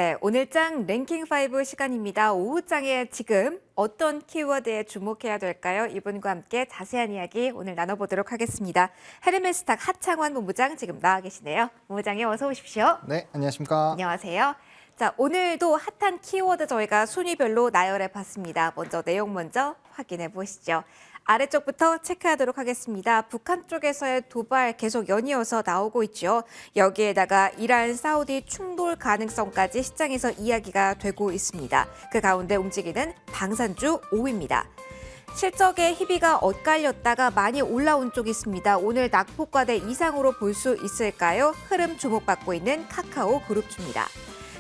네, 오늘장 랭킹 5 시간입니다. 오후장에 지금 어떤 키워드에 주목해야 될까요? 이분과 함께 자세한 이야기 오늘 나눠보도록 하겠습니다. 헤르메스탁 하창환 본부장 지금 나와 계시네요. 본부장님 어서 오십시오. 네, 안녕하십니까. 안녕하세요. 자, 오늘도 핫한 키워드 저희가 순위별로 나열해 봤습니다. 내용 먼저 확인해 보시죠. 아래쪽부터 체크하도록 하겠습니다. 북한 쪽에서의 도발 계속 연이어서 나오고 있죠. 여기에다가 이란, 사우디 충돌 가능성까지 시장에서 이야기가 되고 있습니다. 그 가운데 움직이는 방산주 5위입니다. 실적의 희비가 엇갈렸다가 많이 올라온 쪽이 있습니다. 오늘 낙폭과대 이상으로 볼 수 있을까요? 흐름 주목받고 있는 카카오 그룹주입니다.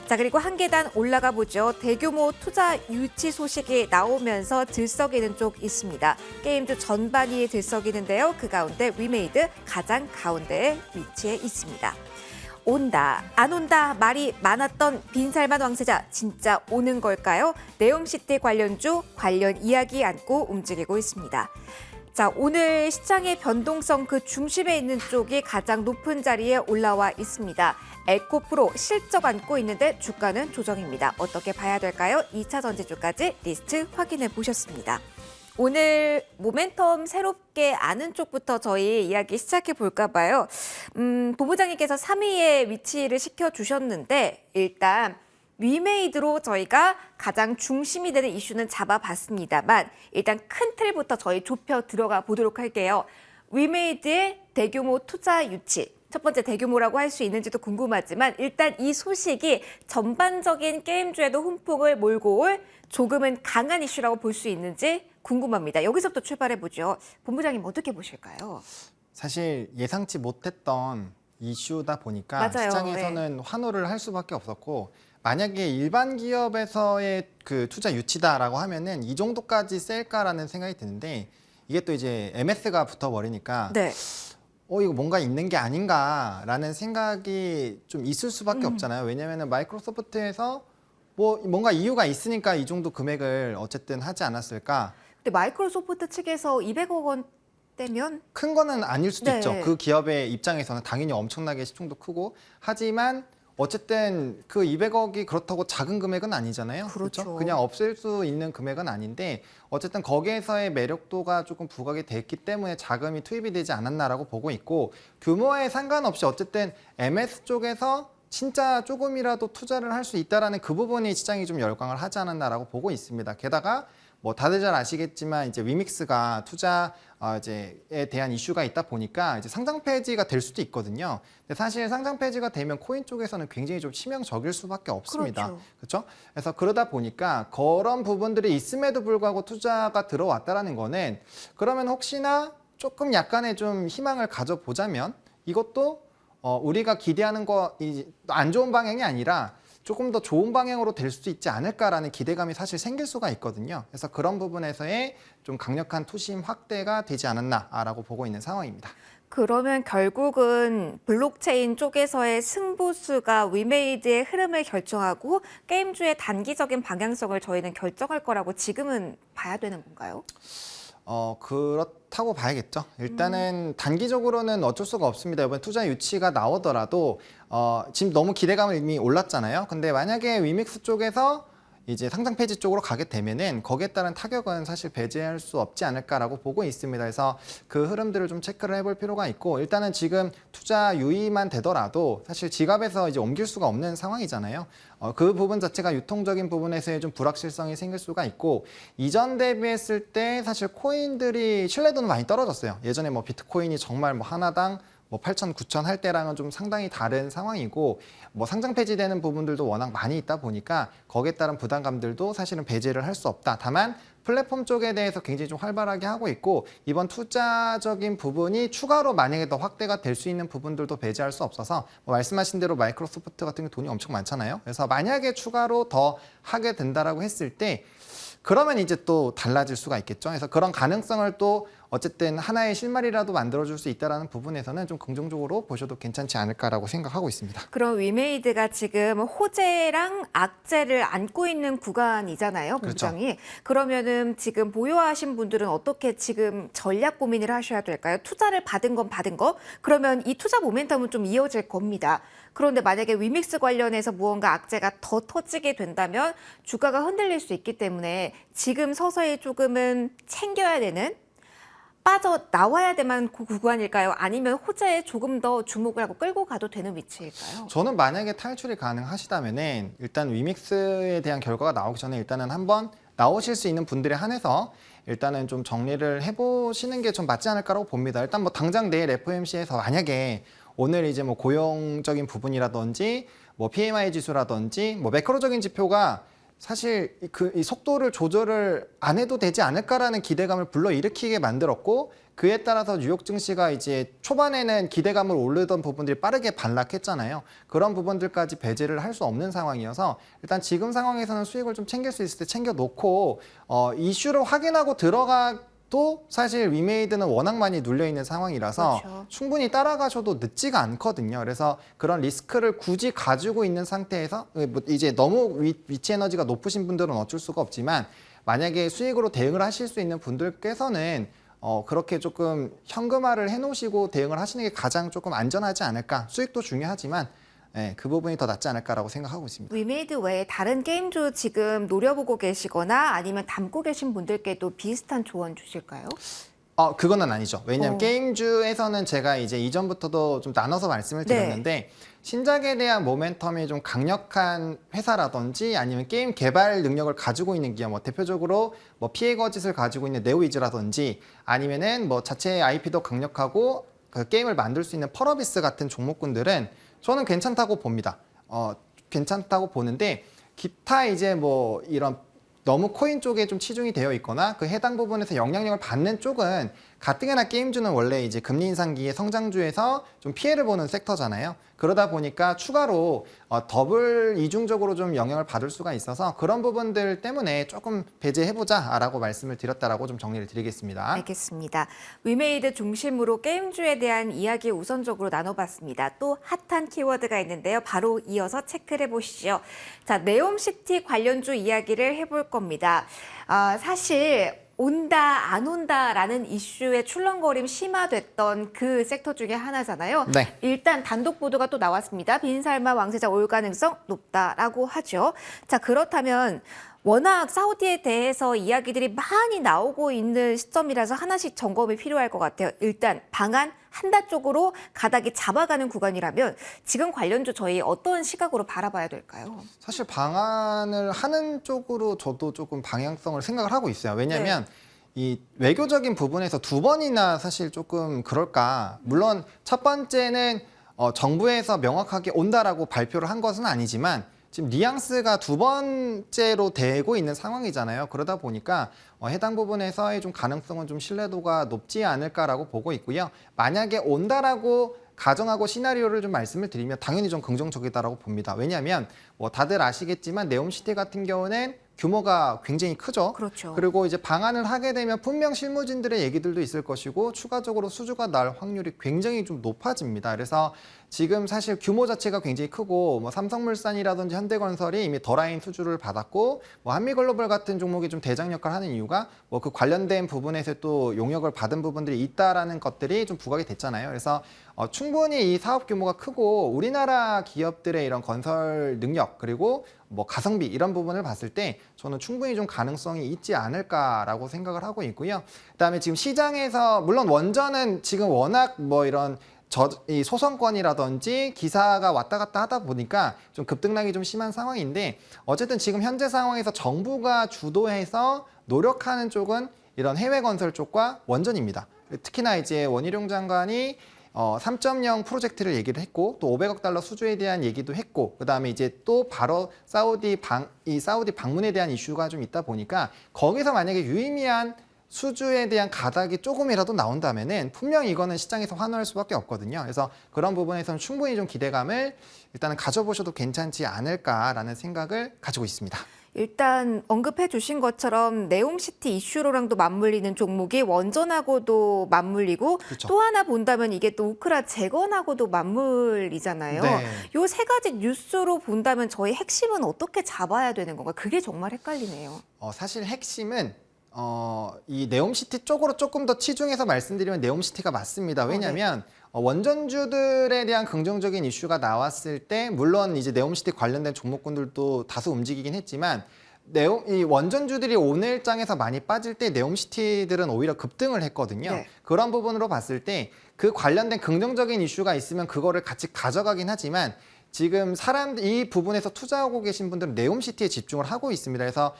자, 그리고 한 계단 올라가 보죠. 대규모 투자 유치 소식이 나오면서 들썩이는 쪽 있습니다. 게임주 전반이 들썩이는데요. 그 가운데 위메이드 가장 가운데에 위치해 있습니다. 온다, 안 온다 말이 많았던 빈살만 왕세자 진짜 오는 걸까요? 네옴시티 관련주 관련 이야기 안고 움직이고 있습니다. 자, 오늘 시장의 변동성 그 중심에 있는 쪽이 가장 높은 자리에 올라와 있습니다. 에코프로 실적 안고 있는데 주가는 조정입니다. 어떻게 봐야 될까요? 2차 전지주까지 리스트 확인해 보셨습니다. 오늘 모멘텀 새롭게 아는 쪽부터 저희 이야기 시작해 볼까 봐요. 본부장님께서 3위에 위치를 시켜주셨는데 일단 위메이드로 저희가 가장 중심이 되는 이슈는 잡아봤습니다만 일단 큰 틀부터 저희 좁혀 들어가 보도록 할게요. 위메이드의 대규모 투자 유치. 첫 번째 대규모라고 할 수 있는지도 궁금하지만 일단 이 소식이 전반적인 게임주에도 훈풍을 몰고 올 조금은 강한 이슈라고 볼 수 있는지 궁금합니다. 여기서부터 출발해보죠. 본부장님 어떻게 보실까요? 사실 예상치 못했던 이슈다 보니까 맞아요. 시장에서는 환호를 할 수밖에 없었고 만약에 일반 기업에서의 그 투자 유치다라고 하면은 이 정도까지 셀까라는 생각이 드는데 이게 또 이제 MS가 붙어버리니까 네. 이거 뭔가 있는 게 아닌가라는 생각이 좀 있을 수밖에 없잖아요. 왜냐하면 마이크로소프트에서 뭔가 이유가 있으니까 이 정도 금액을 어쨌든 하지 않았을까. 근데 마이크로소프트 측에서 200억 원대면 큰 거는 아닐 수도 네. 있죠. 그 기업의 입장에서는 당연히 엄청나게 시총도 크고 하지만 어쨌든 그 200억이 그렇다고 작은 금액은 아니잖아요. 그렇죠. 그냥 없앨 수 있는 금액은 아닌데 어쨌든 거기에서의 매력도가 조금 부각이 됐기 때문에 자금이 투입이 되지 않았나라고 보고 있고 규모에 상관없이 어쨌든 MS 쪽에서 진짜 조금이라도 투자를 할 수 있다라는 그 부분이 시장이 좀 열광을 하지 않았나라고 보고 있습니다. 게다가 다들 잘 아시겠지만 이제 위믹스가 투자에 대한 이슈가 있다 보니까 이제 상장 폐지가 될 수도 있거든요. 근데 사실 상장 폐지가 되면 코인 쪽에서는 굉장히 좀 치명적일 수밖에 없습니다. 그렇죠? 그래서 그러다 보니까 그런 부분들이 있음에도 불구하고 투자가 들어왔다라는 거는 그러면 혹시나 조금 약간의 좀 희망을 가져보자면 이것도 우리가 기대하는 거 안 좋은 방향이 아니라 조금 더 좋은 방향으로 될 수도 있지 않을까라는 기대감이 사실 생길 수가 있거든요. 그래서 그런 부분에서의 좀 강력한 투심 확대가 되지 않았나라고 보고 있는 상황입니다. 그러면 결국은 블록체인 쪽에서의 승부수가 위메이드의 흐름을 결정하고 게임주의 단기적인 방향성을 저희는 결정할 거라고 지금은 봐야 되는 건가요? 그렇다고 봐야겠죠. 일단은 단기적으로는 어쩔 수가 없습니다. 이번 투자 유치가 나오더라도 지금 너무 기대감을 이미 올랐잖아요. 근데 만약에 위믹스 쪽에서 이제 상장 폐지 쪽으로 가게 되면은 거기에 따른 타격은 사실 배제할 수 없지 않을까라고 보고 있습니다. 그래서 그 흐름들을 좀 체크를 해볼 필요가 있고 일단은 지금 투자 유의만 되더라도 사실 지갑에서 이제 옮길 수가 없는 상황이잖아요. 그 부분 자체가 유통적인 부분에서의 좀 불확실성이 생길 수가 있고 이전 대비했을 때 사실 코인들이 신뢰도는 많이 떨어졌어요. 예전에 비트코인이 정말 하나당 8,000, 9,000 할 때랑은 좀 상당히 다른 상황이고 상장 폐지되는 부분들도 워낙 많이 있다 보니까 거기에 따른 부담감들도 사실은 배제를 할 수 없다. 다만 플랫폼 쪽에 대해서 굉장히 좀 활발하게 하고 있고 이번 투자적인 부분이 추가로 만약에 더 확대가 될 수 있는 부분들도 배제할 수 없어서 말씀하신 대로 마이크로소프트 같은 게 돈이 엄청 많잖아요. 그래서 만약에 추가로 더 하게 된다라고 했을 때 그러면 이제 또 달라질 수가 있겠죠. 그래서 그런 가능성을 또 어쨌든 하나의 실마리라도 만들어줄 수 있다는 부분에서는 좀 긍정적으로 보셔도 괜찮지 않을까라고 생각하고 있습니다. 그럼 위메이드가 지금 호재랑 악재를 안고 있는 구간이잖아요, 그렇죠. 공장이. 그러면은 지금 보유하신 분들은 어떻게 지금 전략 고민을 하셔야 될까요? 투자를 받은 건 받은 거? 그러면 이 투자 모멘텀은 좀 이어질 겁니다. 그런데 만약에 위믹스 관련해서 무언가 악재가 더 터지게 된다면 주가가 흔들릴 수 있기 때문에 지금 서서히 조금은 챙겨야 되는, 빠져나와야 되만 구간일까요? 아니면 호재에 조금 더 주목을 하고 끌고 가도 되는 위치일까요? 저는 만약에 탈출이 가능하시다면은 일단 위믹스에 대한 결과가 나오기 전에 일단은 한번 나오실 수 있는 분들에 한해서 일단은 좀 정리를 해보시는 게 좀 맞지 않을까라고 봅니다. 일단 뭐 당장 내일 FOMC에서 만약에 오늘 이제 뭐 고용적인 부분이라든지 뭐 PMI 지수라든지 뭐 매크로적인 지표가 사실 이 속도를 조절을 안 해도 되지 않을까라는 기대감을 불러일으키게 만들었고, 그에 따라서 뉴욕 증시가 이제 초반에는 기대감을 오르던 부분들이 빠르게 반락했잖아요. 그런 부분들까지 배제를 할 수 없는 상황이어서 일단 지금 상황에서는 수익을 좀 챙길 수 있을 때 챙겨 놓고 이슈를 확인하고 들어가도 사실 위메이드는 워낙 많이 눌려 있는 상황이라서 그렇죠. 충분히 따라가셔도 늦지가 않거든요. 그래서 그런 리스크를 굳이 가지고 있는 상태에서 뭐 이제 너무 위치 에너지가 높으신 분들은 어쩔 수가 없지만, 만약에 수익으로 대응을 하실 수 있는 분들께서는 그렇게 조금 현금화를 해놓으시고 대응을 하시는 게 가장 조금 안전하지 않을까. 수익도 중요하지만 그 부분이 더 낫지 않을까라고 생각하고 있습니다. 위메이드 외에 다른 게임주 지금 노려보고 계시거나 아니면 담고 계신 분들께도 비슷한 조언 주실까요? 그거는 아니죠. 왜냐하면 어. 게임주에서는 제가 이제 이전부터도 좀 나눠서 말씀을 네. 드렸는데, 신작에 대한 모멘텀이 좀 강력한 회사라든지 아니면 게임 개발 능력을 가지고 있는 기업, 뭐 대표적으로 뭐 피해 거짓을 가지고 있는 네오이즈라든지 아니면은 뭐 자체 IP도 강력하고 그 게임을 만들 수 있는 펄어비스 같은 종목군들은 저는 괜찮다고 봅니다. 괜찮다고 보는데, 기타 이제 뭐 이런 너무 코인 쪽에 좀 치중이 되어 있거나 그 해당 부분에서 영향력을 받는 쪽은 가뜩이나 게임주는 원래 이제 금리 인상기의 성장주에서 좀 피해를 보는 섹터잖아요. 그러다 보니까 추가로 더블 이중적으로 좀 영향을 받을 수가 있어서 그런 부분들 때문에 조금 배제해보자라고 말씀을 드렸다라고 좀 정리를 드리겠습니다. 알겠습니다. 위메이드 중심으로 게임주에 대한 이야기 우선적으로 나눠봤습니다. 또 핫한 키워드가 있는데요. 바로 이어서 체크를 해보시죠. 자, 네옴시티 관련주 이야기를 해볼 겁니다. 사실 온다 안 온다라는 이슈의 출렁거림 심화됐던 그 섹터 중에 하나잖아요. 네. 일단 단독 보도가 또 나왔습니다. 빈살만 왕세자 올 가능성 높다라고 하죠. 자, 그렇다면 워낙 사우디에 대해서 이야기들이 많이 나오고 있는 시점이라서 하나씩 점검이 필요할 것 같아요. 일단 방안 한다 쪽으로 가닥이 잡아가는 구간이라면 지금 관련주 저희 어떤 시각으로 바라봐야 될까요? 사실 방안을 하는 쪽으로 저도 조금 방향성을 생각을 하고 있어요. 왜냐하면 이 외교적인 부분에서 두 번이나 사실 조금 그럴까. 물론 첫 번째는 정부에서 명확하게 온다라고 발표를 한 것은 아니지만 지금 뉘앙스가 두 번째로 되고 있는 상황이잖아요. 그러다 보니까 해당 부분에서의 좀 가능성은 좀 신뢰도가 높지 않을까라고 보고 있고요. 만약에 온다라고 가정하고 시나리오를 좀 말씀을 드리면 당연히 좀 긍정적이다라고 봅니다. 왜냐하면 뭐 다들 아시겠지만 네옴시티 같은 경우는 규모가 굉장히 크죠. 그렇죠. 그리고 이제 방안을 하게 되면 분명 실무진들의 얘기들도 있을 것이고 추가적으로 수주가 날 확률이 굉장히 좀 높아집니다. 그래서 지금 사실 규모 자체가 굉장히 크고 뭐 삼성물산이라든지 현대건설이 이미 더라인 수주를 받았고 뭐 한미글로벌 같은 종목이 좀 대장 역할을 하는 이유가 뭐 그 관련된 부분에서 또 용역을 받은 부분들이 있다라는 것들이 좀 부각이 됐잖아요. 그래서 충분히 이 사업 규모가 크고 우리나라 기업들의 이런 건설 능력 그리고 뭐 가성비 이런 부분을 봤을 때 저는 충분히 좀 가능성이 있지 않을까라고 생각을 하고 있고요. 그다음에 지금 시장에서 물론 원전은 지금 워낙 뭐 이런 이 소송권이라든지 기사가 왔다 갔다 하다 보니까 좀 급등락이 좀 심한 상황인데, 어쨌든 지금 현재 상황에서 정부가 주도해서 노력하는 쪽은 이런 해외 건설 쪽과 원전입니다. 특히나 이제 원희룡 장관이 3.0 프로젝트를 얘기를 했고 또 500억 달러 수주에 대한 얘기도 했고, 그다음에 이제 또 바로 사우디 방문에 대한 이슈가 좀 있다 보니까 거기서 만약에 유의미한 수주에 대한 가닥이 조금이라도 나온다면은 분명히 이거는 시장에서 환호할 수밖에 없거든요. 그래서 그런 부분에서는 충분히 좀 기대감을 일단은 가져보셔도 괜찮지 않을까라는 생각을 가지고 있습니다. 일단 언급해 주신 것처럼 네옴시티 이슈로랑도 맞물리는 종목이 원전하고도 맞물리고 그렇죠. 또 하나 본다면 이게 또 우크라 재건하고도 맞물리잖아요. 네. 요 세 가지 뉴스로 본다면 저희 핵심은 어떻게 잡아야 되는 건가? 그게 정말 헷갈리네요. 사실 핵심은 이 네옴시티 쪽으로 조금 더 치중해서 말씀드리면 네옴시티가 맞습니다. 왜냐하면 원전주들에 대한 긍정적인 이슈가 나왔을 때 물론 이제 네옴시티 관련된 종목군들도 다소 움직이긴 했지만 이 원전주들이 오늘장에서 많이 빠질 때 네옴시티들은 오히려 급등을 했거든요. 네. 그런 부분으로 봤을 때 그 관련된 긍정적인 이슈가 있으면 그거를 같이 가져가긴 하지만 지금 이 부분에서 투자하고 계신 분들은 네옴시티에 집중을 하고 있습니다. 그래서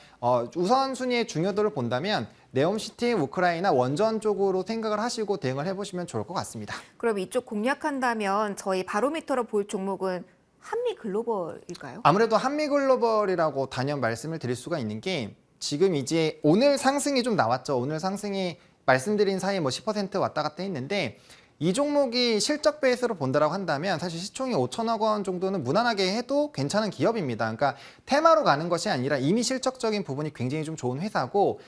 우선순위의 중요도를 본다면 네옴시티, 우크라이나 원전 쪽으로 생각을 하시고 대응을 해보시면 좋을 것 같습니다. 그럼 이쪽 공략한다면 저희 바로미터로 볼 종목은 한미글로벌일까요? 아무래도 한미글로벌이라고 단연 말씀을 드릴 수가 있는 게 지금 이제 오늘 상승이 좀 나왔죠. 오늘 상승이 말씀드린 사이 뭐 10% 왔다 갔다 했는데 이 종목이 실적 베이스로 본다라고 한다면 사실 시총이 5천억 원 정도는 무난하게 해도 괜찮은 기업입니다. 그러니까 테마로 가는 것이 아니라 이미 실적적인 부분이 굉장히 좀 좋은 회사고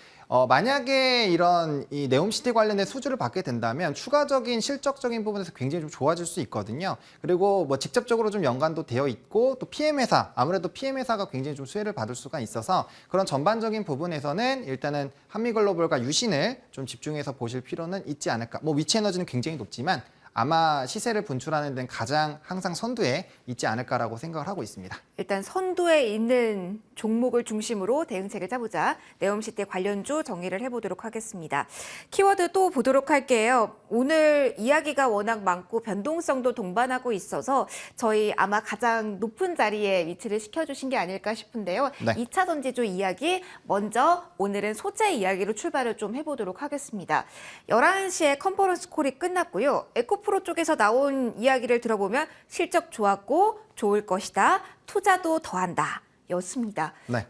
만약에 이런 이 네옴시티 관련된 수주를 받게 된다면 추가적인 실적적인 부분에서 굉장히 좀 좋아질 수 있거든요. 그리고 뭐 직접적으로 좀 연관도 되어 있고 또 PM 회사, 아무래도 PM 회사가 굉장히 좀 수혜를 받을 수가 있어서 그런 전반적인 부분에서는 일단은 한미글로벌과 유신을 좀 집중해서 보실 필요는 있지 않을까. 뭐 위치에너지는 굉장히 높지만 아마 시세를 분출하는 데는 가장 항상 선두에 있지 않을까라고 생각을 하고 있습니다. 일단 선두에 있는 종목을 중심으로 대응책을 짜보자. 네옴시티 관련주 정리를 해보도록 하겠습니다. 키워드 또 보도록 할게요. 오늘 이야기가 워낙 많고 변동성도 동반하고 있어서 저희 아마 가장 높은 자리에 위치를 시켜주신 게 아닐까 싶은데요. 네. 2차 전지주 이야기 먼저 오늘은 소재 이야기로 출발을 좀 해보도록 하겠습니다. 11시에 컨퍼런스 콜이 끝났고요. 에코프로 쪽에서 나온 이야기를 들어보면 실적 좋았고 좋을 것이다. 투자도 더한다. 였습니다. 네.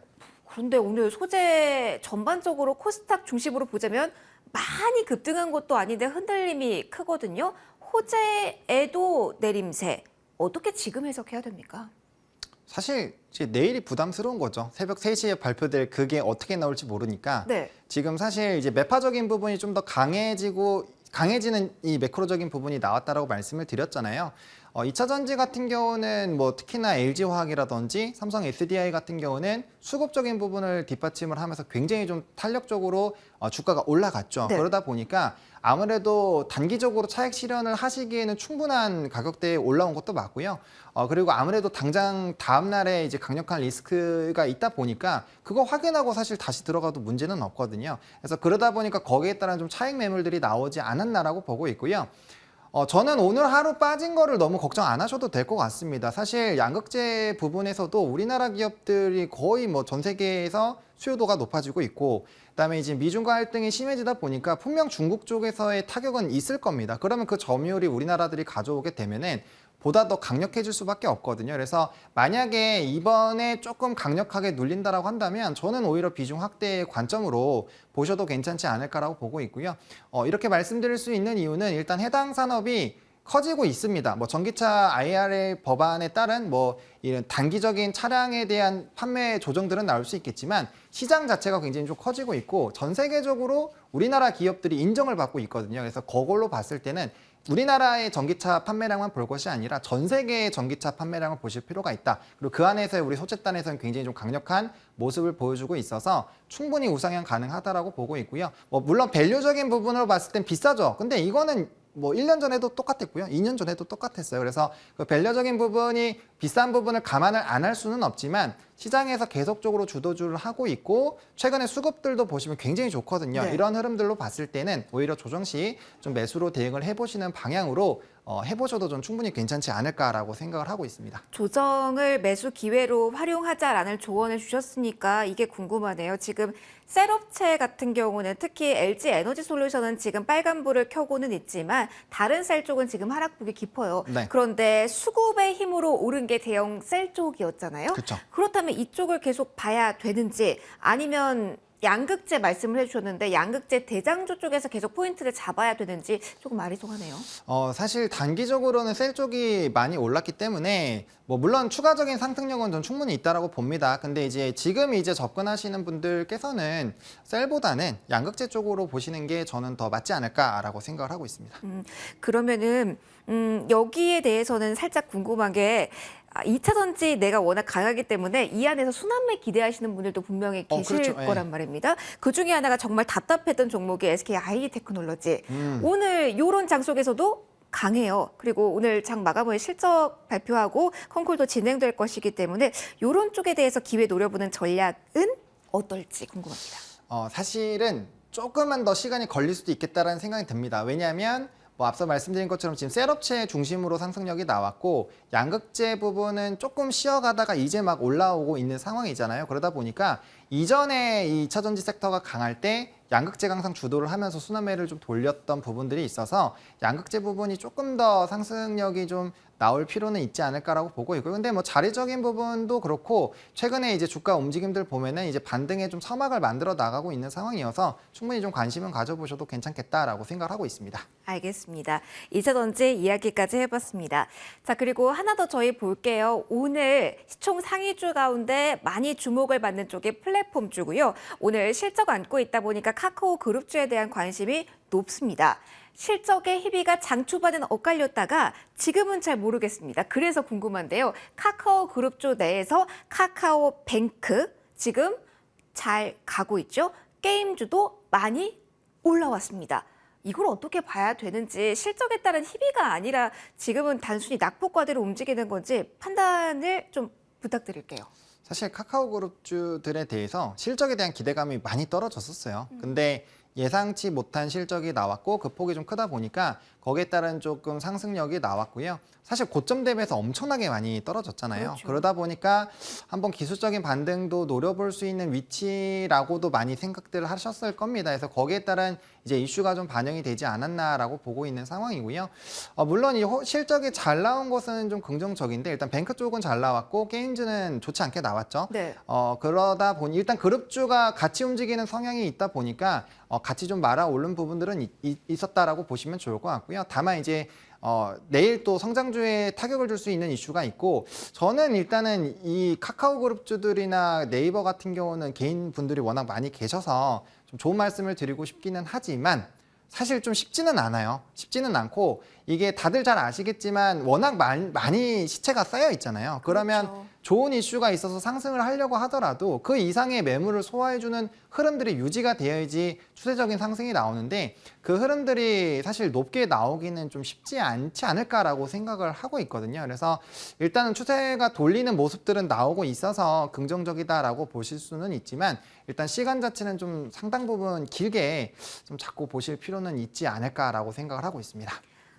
그런데 오늘 소재 전반적으로 코스닥 중심으로 보자면 많이 급등한 것도 아닌데 흔들림이 크거든요. 호재에도 내림세. 어떻게 지금 해석해야 됩니까? 사실 이제 내일이 부담스러운 거죠. 새벽 3시에 발표될 그게 어떻게 나올지 모르니까 네. 지금 사실 이제 매파적인 부분이 좀 더 강해지는 이 매크로적인 부분이 나왔다라고 말씀을 드렸잖아요. 2차 전지 같은 경우는 뭐 특히나 LG화학이라든지 삼성 SDI 같은 경우는 수급적인 부분을 뒷받침을 하면서 굉장히 좀 탄력적으로 주가가 올라갔죠. 네. 그러다 보니까 아무래도 단기적으로 차익 실현을 하시기에는 충분한 가격대에 올라온 것도 맞고요. 그리고 아무래도 당장 다음 날에 이제 강력한 리스크가 있다 보니까 그거 확인하고 사실 다시 들어가도 문제는 없거든요. 그래서 그러다 보니까 거기에 따른 좀 차익 매물들이 나오지 않았나라고 보고 있고요. 저는 오늘 하루 빠진 거를 너무 걱정 안 하셔도 될 것 같습니다. 사실 양극재 부분에서도 우리나라 기업들이 거의 뭐 전 세계에서 수요도가 높아지고 있고 그다음에 이제 미중과 갈등이 심해지다 보니까 분명 중국 쪽에서의 타격은 있을 겁니다. 그러면 그 점유율이 우리나라들이 가져오게 되면은 보다 더 강력해질 수밖에 없거든요. 그래서 만약에 이번에 조금 강력하게 눌린다라고 한다면 저는 오히려 비중 확대의 관점으로 보셔도 괜찮지 않을까라고 보고 있고요. 이렇게 말씀드릴 수 있는 이유는 일단 해당 산업이 커지고 있습니다. 뭐 전기차 IRA 법안에 따른 뭐 이런 단기적인 차량에 대한 판매 조정들은 나올 수 있겠지만 시장 자체가 굉장히 좀 커지고 있고 전 세계적으로 우리나라 기업들이 인정을 받고 있거든요. 그래서 그걸로 봤을 때는 우리나라의 전기차 판매량만 볼 것이 아니라 전 세계의 전기차 판매량을 보실 필요가 있다. 그리고 그 안에서 우리 소재단에서는 굉장히 좀 강력한 모습을 보여주고 있어서 충분히 우상향 가능하다라고 보고 있고요. 뭐 물론 밸류적인 부분으로 봤을 땐 비싸죠. 근데 이거는 뭐 1년 전에도 똑같았고요. 2년 전에도 똑같았어요. 그래서 그 밸류적인 부분이 비싼 부분을 감안을 안 할 수는 없지만 시장에서 계속적으로 주도주를 하고 있고 최근에 수급들도 보시면 굉장히 좋거든요. 네. 이런 흐름들로 봤을 때는 오히려 조정 시 좀 매수로 대응을 해보시는 방향으로 해보셔도 좀 충분히 괜찮지 않을까라고 생각을 하고 있습니다. 조정을 매수 기회로 활용하자라는 조언을 주셨으니까 이게 궁금하네요. 지금 셀업체 같은 경우는 특히 LG 에너지 솔루션은 지금 빨간불을 켜고는 있지만 다른 셀 쪽은 지금 하락폭이 깊어요. 네. 그런데 수급의 힘으로 오른 게 대형 셀 쪽이었잖아요. 그렇죠. 그렇다면 이쪽을 계속 봐야 되는지 아니면 양극재 말씀을 해주셨는데 양극재 대장주 쪽에서 계속 포인트를 잡아야 되는지 조금 아리송하네요. 사실 단기적으로는 셀 쪽이 많이 올랐기 때문에 뭐 물론 추가적인 상승력은 전 충분히 있다라고 봅니다. 근데 이제 지금 이제 접근하시는 분들께서는 셀보다는 양극재 쪽으로 보시는 게 저는 더 맞지 않을까라고 생각을 하고 있습니다. 그러면은 여기에 대해서는 살짝 궁금한 게 2차 전지 내가 워낙 강하기 때문에 이 안에서 순환매 기대하시는 분들도 분명히 계실 그렇죠. 예. 거란 말입니다. 그 중에 하나가 정말 답답했던 종목이 SK IT 테크놀로지. 오늘 이런 장 속에서도 강해요. 그리고 오늘 장 마감 후에 실적 발표하고 컨콜도 진행될 것이기 때문에 이런 쪽에 대해서 기회 노려보는 전략은 어떨지 궁금합니다. 사실은 조금만 더 시간이 걸릴 수도 있겠다라는 생각이 듭니다. 왜냐하면 뭐 앞서 말씀드린 것처럼 지금 셀업체 중심으로 상승력이 나왔고 양극재 부분은 조금 쉬어가다가 이제 막 올라오고 있는 상황이잖아요. 그러다 보니까 이전에 이 2차 전지 섹터가 강할 때 양극재 강상 주도를 하면서 순환매를 좀 돌렸던 부분들이 있어서 양극재 부분이 조금 더 상승력이 좀 나올 필요는 있지 않을까라고 보고 있고요. 근데 뭐 자리적인 부분도 그렇고 최근에 이제 주가 움직임들 보면은 이제 반등에 좀 서막을 만들어 나가고 있는 상황이어서 충분히 좀 관심은 가져보셔도 괜찮겠다라고 생각을 하고 있습니다. 알겠습니다. 2차 전지 이야기까지 해봤습니다. 자, 그리고 하나 더 저희 볼게요. 오늘 시총 상위주 가운데 많이 주목을 받는 쪽이 플랫폼주고요. 오늘 실적 안고 있다 보니까 카카오 그룹주에 대한 관심이 높습니다. 실적의 희비가 장 초반에는 엇갈렸다가 지금은 잘 모르겠습니다. 그래서 궁금한데요. 카카오 그룹주 내에서 카카오뱅크 지금 잘 가고 있죠. 게임주도 많이 올라왔습니다. 이걸 어떻게 봐야 되는지 실적에 따른 희비가 아니라 지금은 단순히 낙폭과대로 움직이는 건지 판단을 좀 부탁드릴게요. 사실 카카오 그룹주들에 대해서 실적에 대한 기대감이 많이 떨어졌었어요. 근데 예상치 못한 실적이 나왔고 그 폭이 좀 크다 보니까 거기에 따른 조금 상승력이 나왔고요. 사실 고점 대비해서 엄청나게 많이 떨어졌잖아요. 그렇죠. 그러다 보니까 한번 기술적인 반등도 노려볼 수 있는 위치라고도 많이 생각들을 하셨을 겁니다. 그래서 거기에 따른 이제 이슈가 좀 반영이 되지 않았나라고 보고 있는 상황이고요. 물론 이 실적이 잘 나온 것은 좀 긍정적인데 일단 뱅크 쪽은 잘 나왔고 게임즈는 좋지 않게 나왔죠. 네. 그러다 보니 일단 그룹주가 같이 움직이는 성향이 있다 보니까 같이 좀 말아 오른 부분들은 있었다라고 보시면 좋을 것 같고요. 다만 이제 내일 또 성장주에 타격을 줄 수 있는 이슈가 있고 저는 일단은 이 카카오 그룹주들이나 네이버 같은 경우는 개인 분들이 워낙 많이 계셔서 좀 좋은 말씀을 드리고 싶기는 하지만 사실 좀 쉽지는 않아요. 쉽지는 않고 이게 다들 잘 아시겠지만 워낙 많이 시체가 쌓여 있잖아요. 그러면 그렇죠. 좋은 이슈가 있어서 상승을 하려고 하더라도 그 이상의 매물을 소화해주는 흐름들이 유지가 되어야지 추세적인 상승이 나오는데 그 흐름들이 사실 높게 나오기는 좀 쉽지 않지 않을까라고 생각을 하고 있거든요. 그래서 일단은 추세가 돌리는 모습들은 나오고 있어서 긍정적이다라고 보실 수는 있지만 일단 시간 자체는 좀 상당 부분 길게 좀 잡고 보실 필요는 있지 않을까라고 생각을 하고 있습니다.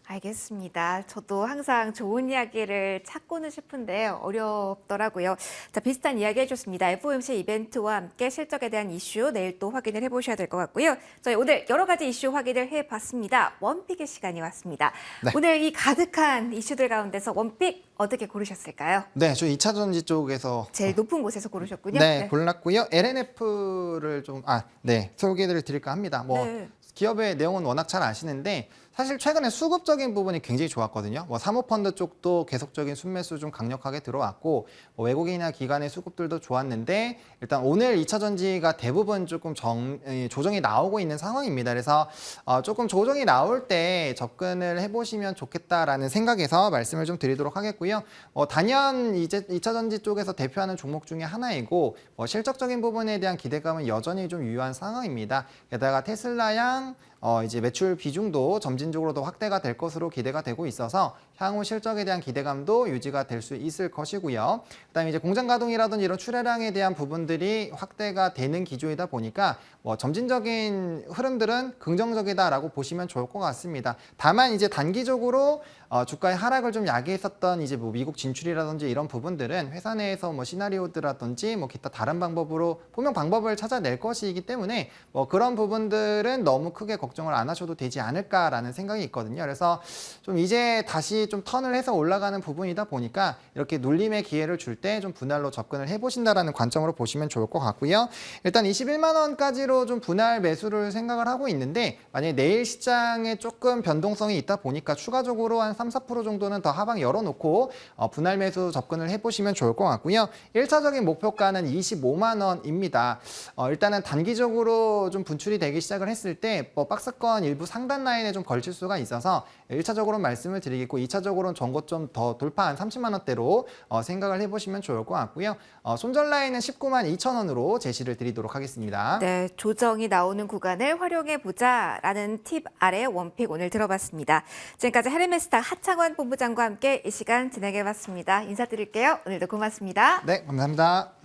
알겠습니다. 저도 항상 좋은 이야기를 찾고는 싶은데 어렵더라고요. 자, 비슷한 이야기 해줬습니다. FOMC 이벤트와 함께 실적에 대한 이슈 내일 또 확인을 해보셔야 될 것 같고요. 저희 오늘 여러 가지 이슈 확인을 해봤습니다. 원픽의 시간이 왔습니다. 네. 오늘 이 가득한 이슈들 가운데서 원픽 어떻게 고르셨을까요? 네, 저 2차 전지 쪽에서 제일 높은 곳에서 고르셨군요. 네, 골랐고요. LNF를 좀 소개를 드릴까 합니다. 뭐 네. 기업의 내용은 워낙 잘 아시는데 사실 최근에 수급적인 부분이 굉장히 좋았거든요. 뭐 사모펀드 쪽도 계속적인 순매수 좀 강력하게 들어왔고 뭐 외국인이나 기관의 수급들도 좋았는데 일단 오늘 2차 전지가 대부분 조금 조정이 나오고 있는 상황입니다. 그래서 조금 조정이 나올 때 접근을 해보시면 좋겠다라는 생각에서 말씀을 좀 드리도록 하겠고요. 단연 이제 2차 전지 쪽에서 대표하는 종목 중에 하나이고 실적적인 부분에 대한 기대감은 여전히 좀 유효한 상황입니다. 게다가 테슬라양 이제 매출 비중도 점진적으로 더 확대가 될 것으로 기대가 되고 있어서 향후 실적에 대한 기대감도 유지가 될 수 있을 것이고요. 그다음에 이제 공장 가동이라든지 이런 출하량에 대한 부분들이 확대가 되는 기조이다 보니까 점진적인 흐름들은 긍정적이다라고 보시면 좋을 것 같습니다. 다만 이제 단기적으로 주가의 하락을 좀 야기했었던 이제 뭐 미국 진출이라든지 이런 부분들은 회사 내에서 뭐 시나리오들이라든지 뭐 기타 다른 방법으로 분명 방법을 찾아낼 것이기 때문에 그런 부분들은 너무 크게 걱정 걱정을 안 하셔도 되지 않을까라는 생각이 있거든요. 그래서 좀 이제 다시 좀 턴을 해서 올라가는 부분이다 보니까 이렇게 눌림의 기회를 줄 때 좀 분할로 접근을 해보신다라는 관점으로 보시면 좋을 것 같고요. 일단 21만 원까지로 좀 분할 매수를 생각을 하고 있는데 만약에 내일 시장에 조금 변동성이 있다 보니까 추가적으로 한 3, 4% 정도는 더 하방 열어놓고 분할 매수 접근을 해보시면 좋을 것 같고요. 1차적인 목표가는 25만 원입니다. 일단은 단기적으로 좀 분출이 되기 시작을 했을 때 박스권 일부 상단 라인에 좀 걸칠 수가 있어서 1차적으로 말씀을 드리겠고 2차적으로는 전고점 더 돌파한 30만 원대로 생각을 해보시면 좋을 것 같고요. 손절 라인은 19만 2천 원으로 제시를 드리도록 하겠습니다. 네, 조정이 나오는 구간을 활용해 보자라는 팁 아래 원픽 오늘 들어봤습니다. 지금까지 헤르메스탁 하창원 본부장과 함께 이 시간 진행해봤습니다. 인사드릴게요. 오늘도 고맙습니다. 네, 감사합니다.